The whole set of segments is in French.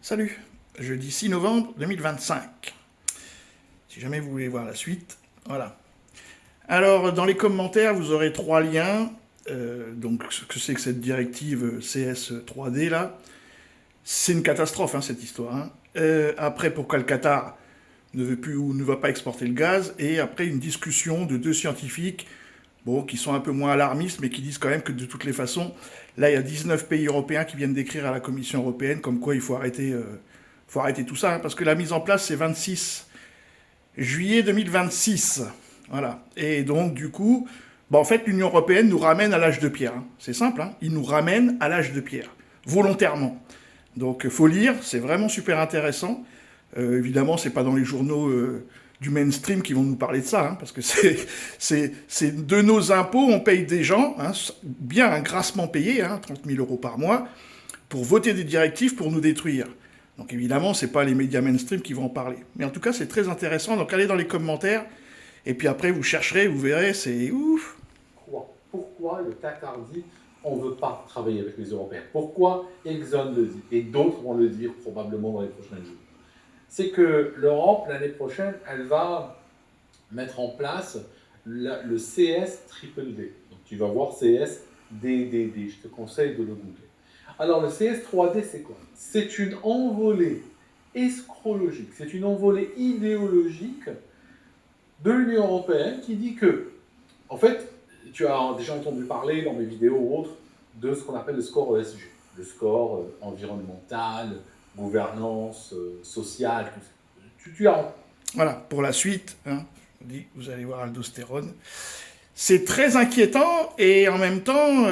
Salut, jeudi 6 novembre 2025. Si jamais vous voulez voir la suite, voilà. Alors, dans les commentaires, vous aurez trois liens. Donc, ce que c'est que cette directive CS3D, là, c'est une catastrophe, hein, cette histoire. Hein. Après, pourquoi le Qatar ne veut plus ou ne va pas exporter le gaz. Et après, une discussion de deux scientifiques, bon, qui sont un peu moins alarmistes, mais qui disent quand même que de toutes les façons, là, il y a 19 pays européens qui viennent d'écrire à la Commission européenne comme quoi il faut arrêter tout ça, hein, parce que la mise en place, c'est 26 juillet 2026. Voilà. Et donc, du coup, en fait, l'Union européenne nous ramène à l'âge de pierre. Hein. C'est simple, hein. Ils nous ramènent à l'âge de pierre, volontairement. Donc, faut lire, c'est vraiment super intéressant. Évidemment, c'est pas dans les journaux du mainstream qui vont nous parler de ça, hein, parce que c'est de nos impôts, on paye des gens, hein, bien grassement payés, hein, 30 000 euros par mois, pour voter des directives pour nous détruire. Donc évidemment, c'est pas les médias mainstream qui vont en parler. Mais en tout cas, c'est très intéressant. Donc allez dans les commentaires, et puis après, vous chercherez, vous verrez, c'est ouf. Pourquoi le Qatar dit on ne veut pas travailler avec les Européens? Pourquoi Exxon le dit? Et d'autres vont le dire probablement dans les prochains jours. C'est que l'Europe, l'année prochaine, elle va mettre en place le CS triple D. Donc tu vas voir CS DDD, je te conseille de le googler. Alors le CS 3D, c'est quoi? C'est une envolée escrologique, c'est une envolée idéologique de l'Union européenne qui dit que, en fait, tu as déjà entendu parler dans mes vidéos ou autres de ce qu'on appelle le score ESG, le score environnemental, gouvernance, sociale, tout ça. Tu as... Voilà, pour la suite, hein, vous allez voir aldostérone. C'est très inquiétant et en même temps,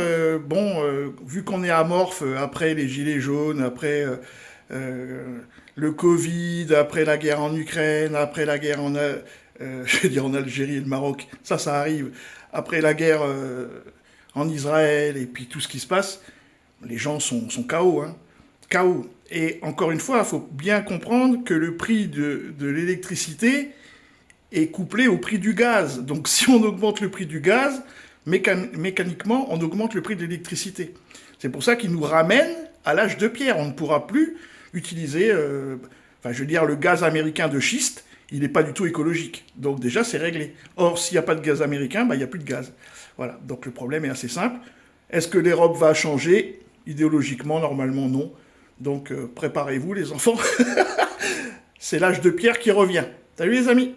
vu qu'on est amorphe après les gilets jaunes, après le Covid, après la guerre en Ukraine, après la guerre je veux dire en Algérie et le Maroc, ça arrive, après la guerre en Israël et puis tout ce qui se passe, les gens sont KO, hein, KO. Et encore une fois, il faut bien comprendre que le prix de l'électricité est couplé au prix du gaz. Donc si on augmente le prix du gaz, mécaniquement, on augmente le prix de l'électricité. C'est pour ça qu'il nous ramène à l'âge de pierre. On ne pourra plus utiliser, le gaz américain de schiste, il n'est pas du tout écologique. Donc déjà, c'est réglé. Or, s'il n'y a pas de gaz américain, il n'y a plus de gaz. Voilà, donc le problème est assez simple. Est-ce que l'Europe va changer? Idéologiquement, normalement, non. Donc préparez-vous, les enfants. C'est l'âge de pierre qui revient. Salut les amis!